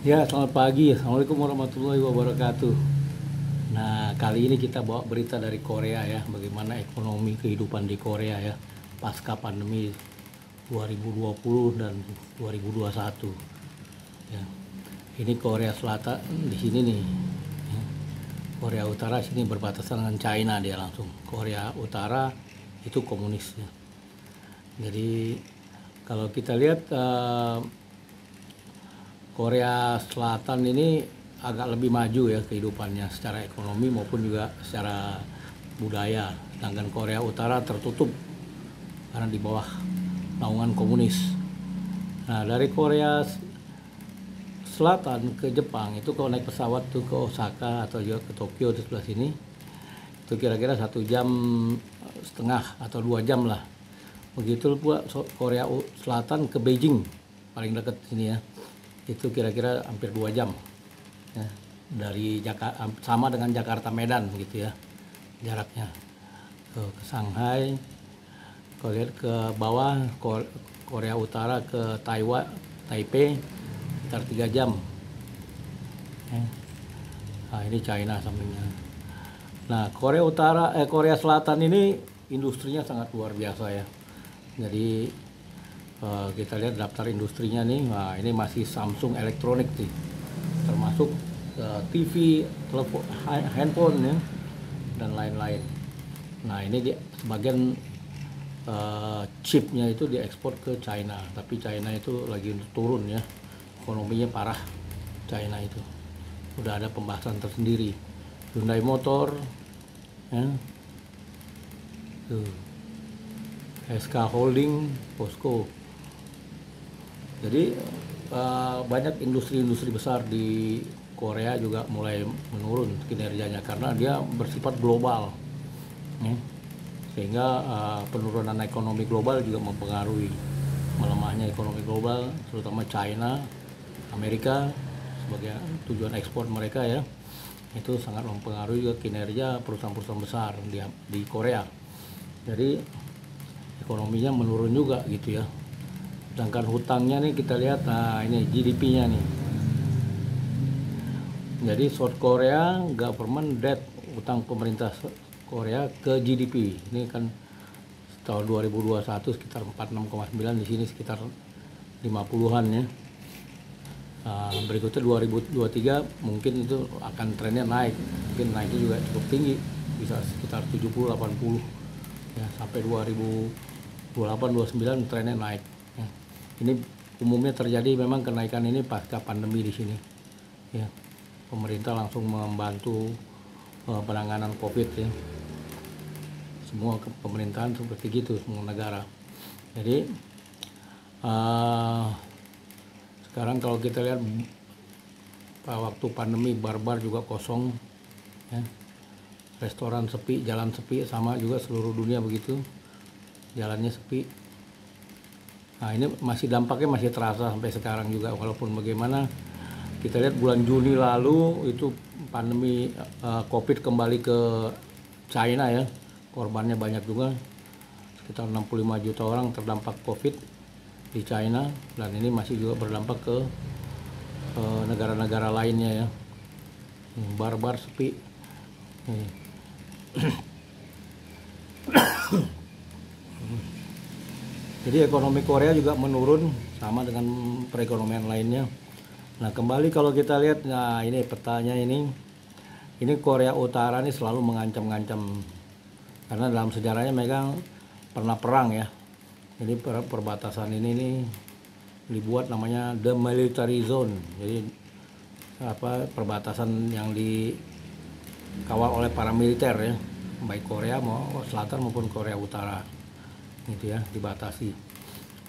Ya, selamat pagi. Assalamualaikum warahmatullahi wabarakatuh. Nah, kali ini kita bawa berita dari Korea ya, bagaimana ekonomi kehidupan di Korea ya, pasca pandemi 2020 dan 2021. Ya, ini Korea Selatan di sini nih. Ya. Korea Utara sini berbatasan dengan China dia langsung. Korea Utara itu komunis ya. Jadi kalau kita lihat Korea Selatan ini agak lebih maju ya kehidupannya secara ekonomi maupun juga secara budaya. Sedangkan Korea Utara tertutup karena di bawah naungan komunis. Nah, dari Korea Selatan ke Jepang itu kalau naik pesawat tuh ke Osaka atau juga ke Tokyo di sebelah sini itu kira-kira 1,5 jam atau 2 jam lah. Begitu pula Korea Selatan ke Beijing paling dekat sini ya, itu kira-kira hampir 2 jam ya, dari Jakarta sama dengan Jakarta Medan gitu ya jaraknya ke Shanghai. Kalau lihat ke bawah Korea Utara ke Taiwan Taipei sekitar 3 jam ya. Nah, ini China sampingnya. Nah, Korea Selatan ini industrinya sangat luar biasa ya. Jadi kita lihat daftar industrinya nih. Nah, ini masih Samsung Elektronik nih, termasuk TV, telepon, handphone ya, dan lain-lain. Nah, ini sebagian chipnya itu diekspor ke China, tapi China itu lagi turun ya, ekonominya parah. China itu udah ada pembahasan tersendiri. Hyundai Motor ya, tuh. SK Holding, POSCO. Jadi banyak industri-industri besar di Korea juga mulai menurun kinerjanya karena dia bersifat global ya. Sehingga penurunan ekonomi global juga mempengaruhi melemahnya ekonomi global, terutama China, Amerika sebagai tujuan ekspor mereka ya. Itu sangat mempengaruhi juga kinerja perusahaan-perusahaan besar di Korea. Jadi ekonominya menurun juga gitu ya. Sedangkan hutangnya nih kita lihat, nah ini GDP-nya nih. Jadi South Korea government debt, utang pemerintah Korea ke GDP. Ini kan tahun 2021 sekitar 46,9, di sini sekitar 50-an ya. Nah, berikutnya 2023 mungkin itu akan trennya naik. Mungkin naiknya juga cukup tinggi, bisa sekitar 70-80 ya, sampai 2028-29 trennya naik ya. Ini umumnya terjadi memang kenaikan ini pasca pandemi di sini ya. Pemerintah langsung membantu penanganan COVID ya. Semua pemerintahan seperti gitu, semua negara. Jadi sekarang kalau kita lihat waktu pandemi bar-bar juga kosong ya. Restoran sepi, jalan sepi, sama juga seluruh dunia begitu, jalannya sepi. Nah, ini masih dampaknya masih terasa sampai sekarang juga, walaupun bagaimana kita lihat bulan Juni lalu itu pandemi COVID kembali ke China ya, korbannya banyak juga, sekitar 65 juta orang terdampak COVID di China, dan ini masih juga berdampak ke negara-negara lainnya ya. Bar-bar sepi. Jadi ekonomi Korea juga menurun sama dengan perekonomian lainnya. Nah, kembali kalau kita lihat, nah ini petanya ini Korea Utara ini selalu mengancam-ngancam karena dalam sejarahnya mereka pernah perang ya. Jadi perbatasan ini nih dibuat namanya the military zone. Jadi perbatasan yang dikawal oleh para militer ya, baik Korea Selatan maupun Korea Utara gitu ya, dibatasi.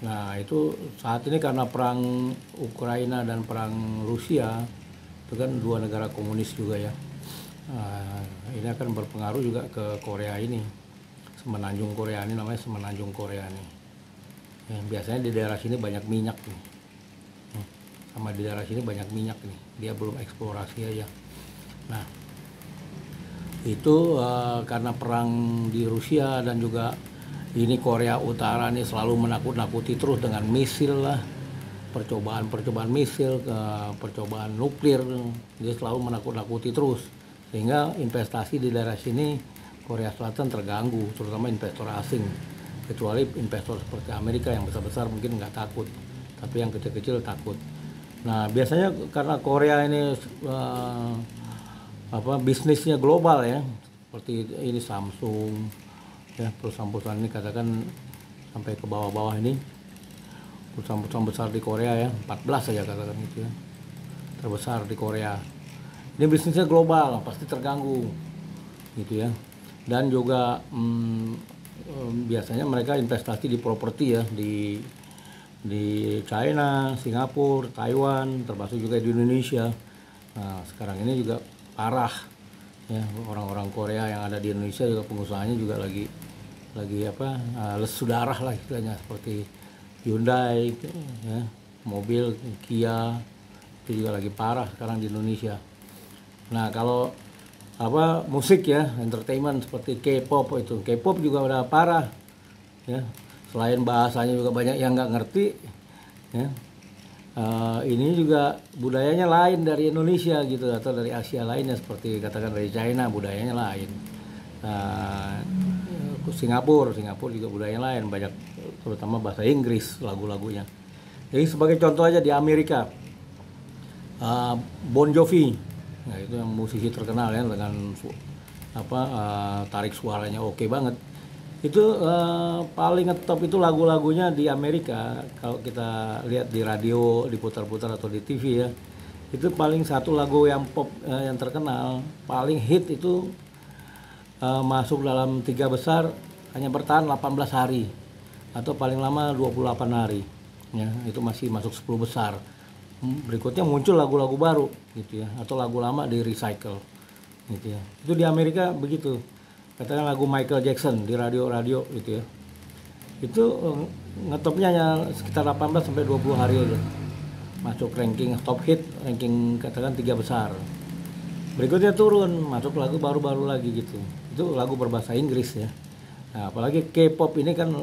Nah, itu saat ini karena perang Ukraina dan perang Rusia, itu kan dua negara komunis juga ya. Nah, ini akan berpengaruh juga ke Korea ini, semenanjung Korea ini, namanya semenanjung Korea ini ya, biasanya di daerah sini banyak minyak nih, sama di daerah sini banyak minyak nih, dia belum eksplorasi aja. Nah, itu karena perang di Rusia dan juga ini Korea Utara nih selalu menakut-nakuti terus dengan misil lah, percobaan misil, percobaan nuklir. Dia selalu menakut-nakuti terus, sehingga investasi di daerah sini Korea Selatan terganggu, terutama investor asing. Kecuali investor seperti Amerika yang besar-besar mungkin nggak takut, tapi yang kecil-kecil takut. Nah, biasanya karena Korea ini bisnisnya global ya, seperti ini Samsung ya, perusahaan-perusahaan ini katakan sampai ke bawah-bawah ini, perusahaan-perusahaan besar di Korea ya, 14 saja katakan gitu ya, terbesar di Korea. Ini bisnisnya global, pasti terganggu gitu ya. Dan juga biasanya mereka investasi di properti ya, di China, Singapura, Taiwan, termasuk juga di Indonesia. Nah, sekarang ini juga parah ya, orang-orang Korea yang ada di Indonesia juga pengusahanya juga lagi lesu darah lah istilahnya, seperti Hyundai ya, mobil Kia itu juga lagi parah sekarang di Indonesia. Nah, kalau musik ya, entertainment seperti K-pop, itu K-pop juga udah parah ya. Selain bahasanya juga banyak yang nggak ngerti ya. Ini juga budayanya lain dari Indonesia gitu, atau dari Asia lainnya, seperti katakan dari China budayanya lain. Singapura juga budayanya lain, banyak terutama bahasa Inggris lagu-lagunya. Jadi sebagai contoh aja di Amerika, Bon Jovi, nah itu yang musisi terkenal ya, dengan tarik suaranya oke banget. Itu paling ngetop itu lagu-lagunya di Amerika. Kalau kita lihat di radio diputar-putar atau di TV ya, itu paling satu lagu yang pop yang terkenal paling hit itu masuk dalam 3 besar hanya bertahan 18 hari atau paling lama 28 hari ya, itu masih masuk 10 besar. Berikutnya muncul lagu-lagu baru gitu ya, atau lagu lama di recycle gitu ya. Itu di Amerika begitu. Katakan lagu Michael Jackson di radio-radio gitu ya, itu ngetopnya hanya sekitar 18 sampai 20 hari aja masuk ranking top hit, ranking katakan 3 besar. Berikutnya turun, masuk lagu baru-baru lagi gitu. Itu lagu berbahasa Inggris ya. Nah, apalagi K-pop ini kan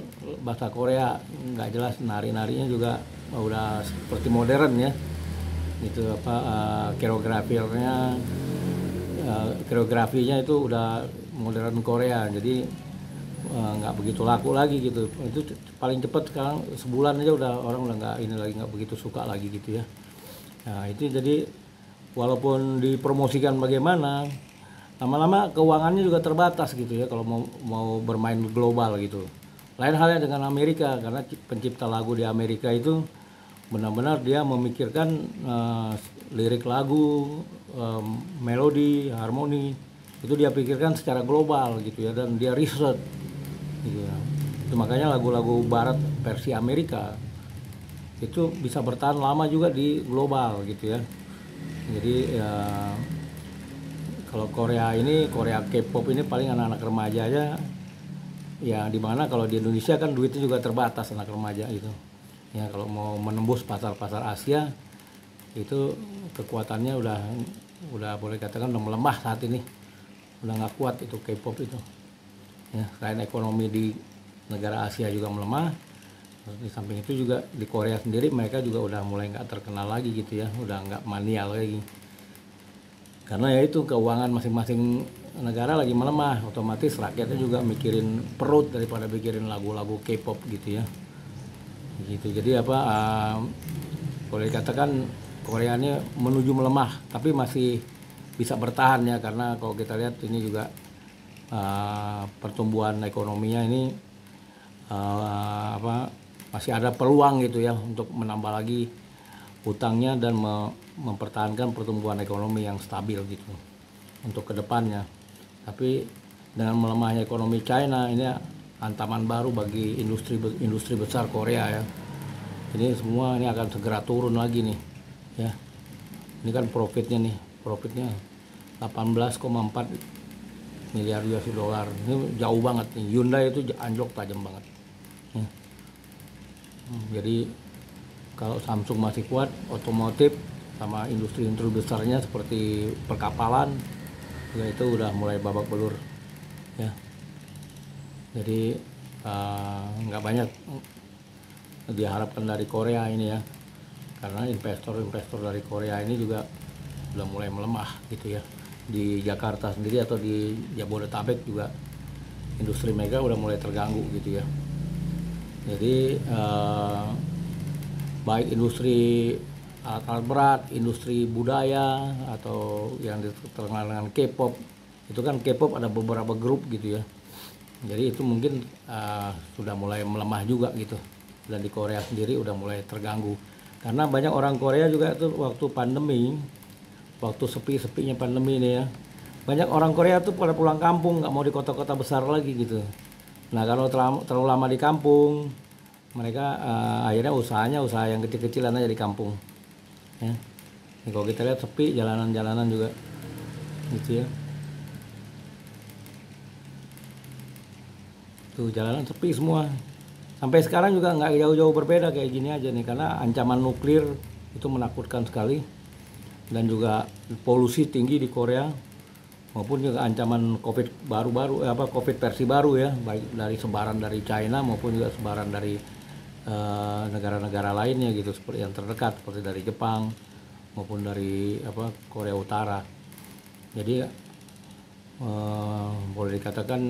bahasa Korea, nggak jelas, nari-narinya juga udah seperti modern ya. Itu koreografinya itu udah modern Korea, jadi nggak begitu laku lagi gitu. Itu paling cepat sekarang sebulan aja udah orang udah nggak begitu suka lagi gitu ya. Nah, itu jadi walaupun dipromosikan bagaimana, lama-lama keuangannya juga terbatas gitu ya kalau mau bermain global gitu. Lain halnya dengan Amerika, karena pencipta lagu di Amerika itu benar-benar dia memikirkan lirik lagu, melodi, harmoni, itu dia pikirkan secara global gitu ya, dan dia riset gitu ya. Itu makanya lagu-lagu barat versi Amerika itu bisa bertahan lama juga di global gitu ya. Jadi ya, kalau Korea K-pop ini paling anak-anak remaja aja ya, dimana kalau di Indonesia kan duitnya juga terbatas anak remaja itu ya. Kalau mau menembus pasar-pasar Asia itu kekuatannya udah boleh katakan udah melemah saat ini, udah nggak kuat itu K-pop itu ya. Selain ekonomi di negara Asia juga melemah, di samping itu juga di Korea sendiri mereka juga udah mulai nggak terkenal lagi gitu ya, udah nggak mania lagi, karena ya itu keuangan masing-masing negara lagi melemah, otomatis rakyatnya juga mikirin perut daripada mikirin lagu-lagu K-pop gitu ya gitu. Jadi boleh dikatakan Korea ini menuju melemah, tapi masih bisa bertahan ya, karena kalau kita lihat ini juga pertumbuhan ekonominya ini masih ada peluang gitu ya untuk menambah lagi utangnya dan mempertahankan pertumbuhan ekonomi yang stabil gitu untuk kedepannya. Tapi dengan melemahnya ekonomi China ini ancaman baru bagi industri besar Korea ya. Ini semua ini akan segera turun lagi nih ya. Ini kan profitnya 18,4 miliar US dollar. Ini jauh banget nih. Hyundai itu anjlok tajam banget ya. Jadi kalau Samsung masih kuat, otomotif sama industri-industri besarnya seperti perkapalan ya, itu udah mulai babak belur ya. Jadi nggak banyak diharapkan dari Korea ini ya. karena investor-investor dari Korea ini juga udah mulai melemah gitu ya. Di Jakarta sendiri atau di Jabodetabek juga industri mereka udah mulai terganggu gitu ya. Jadi baik industri alat-alat berat, industri budaya, atau yang terkenal dengan K-pop, itu kan K-pop ada beberapa grup gitu ya. Jadi itu mungkin sudah mulai melemah juga gitu. Dan di Korea sendiri udah mulai terganggu. Karena banyak orang Korea juga itu waktu pandemi, waktu sepi-sepinya pandemi ini ya, banyak orang Korea tuh pada pulang kampung, nggak mau di kota-kota besar lagi gitu. Nah kalau terlalu lama di kampung, mereka akhirnya usahanya usaha yang kecil-kecilan aja di kampung. Ya. Ini kalau kita lihat sepi, jalanan-jalanan juga, gitu ya. Tuh jalanan sepi semua. Sampai sekarang juga nggak jauh-jauh berbeda kayak gini aja nih, karena ancaman nuklir itu menakutkan sekali, dan juga polusi tinggi di Korea, maupun juga ancaman COVID COVID versi baru ya, baik dari sebaran dari China maupun juga sebaran dari negara-negara lainnya gitu, seperti yang terdekat seperti dari Jepang maupun dari Korea Utara. Jadi boleh dikatakan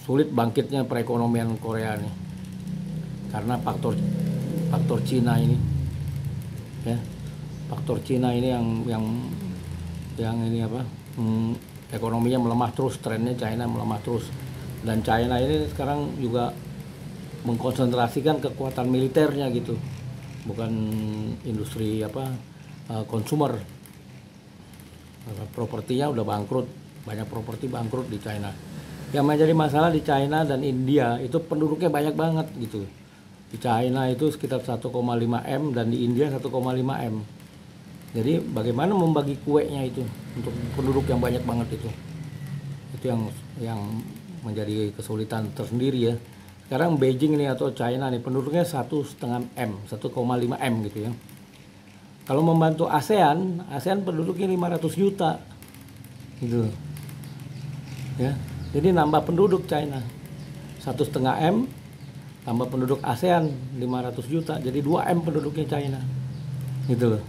sulit bangkitnya perekonomian Korea nih karena faktor Cina ini ya. Faktor Cina ini yang ini ekonominya melemah terus, trennya China melemah terus. Dan China ini sekarang juga mengkonsentrasikan kekuatan militernya gitu, bukan industri konsumer. Propertinya udah bangkrut, banyak properti bangkrut di China. Yang menjadi masalah di China dan India itu penduduknya banyak banget gitu. Di China itu sekitar 1,5 M dan di India 1,5 M. Jadi bagaimana membagi kuenya itu untuk penduduk yang banyak banget itu yang menjadi kesulitan tersendiri ya. Sekarang Beijing ini atau China nih penduduknya 1,5 M, 1,5 M gitu ya. Kalau membantu ASEAN penduduknya 500 juta gitu ya. Jadi nambah penduduk China 1,5 M tambah penduduk ASEAN 500 juta, jadi 2 M penduduknya China gitu loh.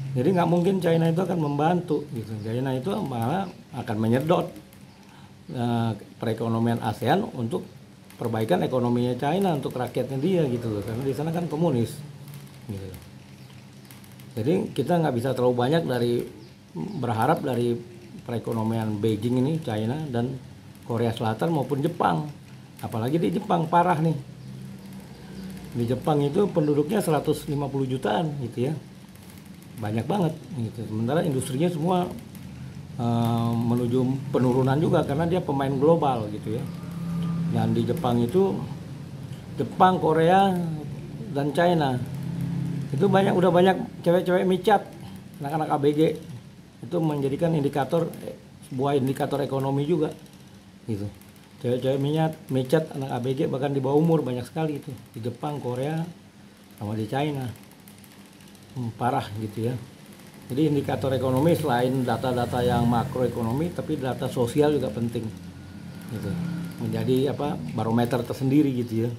Jadi nggak mungkin China itu akan membantu gitu. China itu malah akan menyedot perekonomian ASEAN untuk perbaikan ekonominya China untuk rakyatnya dia gitu loh, karena di sana kan komunis gitu. Jadi kita nggak bisa terlalu banyak berharap dari perekonomian Beijing ini, China dan Korea Selatan maupun Jepang. Apalagi di Jepang parah nih. Di Jepang itu penduduknya 150 jutaan gitu ya. Banyak banget gitu. Sementara industrinya semua menuju penurunan juga karena dia pemain global gitu ya. Dan di Jepang itu Jepang, Korea dan China itu udah banyak cewek-cewek micat, anak-anak ABG. Itu menjadikan sebuah indikator ekonomi juga gitu. Cewek-cewek micat anak ABG bahkan di bawah umur banyak sekali itu di Jepang, Korea sama di China. Parah gitu ya. Jadi indikator ekonomi selain data-data yang makroekonomi, tapi data sosial juga penting gitu. Menjadi barometer tersendiri gitu ya.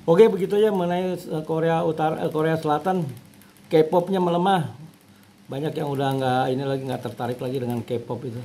Oke, begitu ya mengenai Korea Selatan. K-popnya melemah. Banyak yang udah nggak tertarik lagi dengan K-pop itu.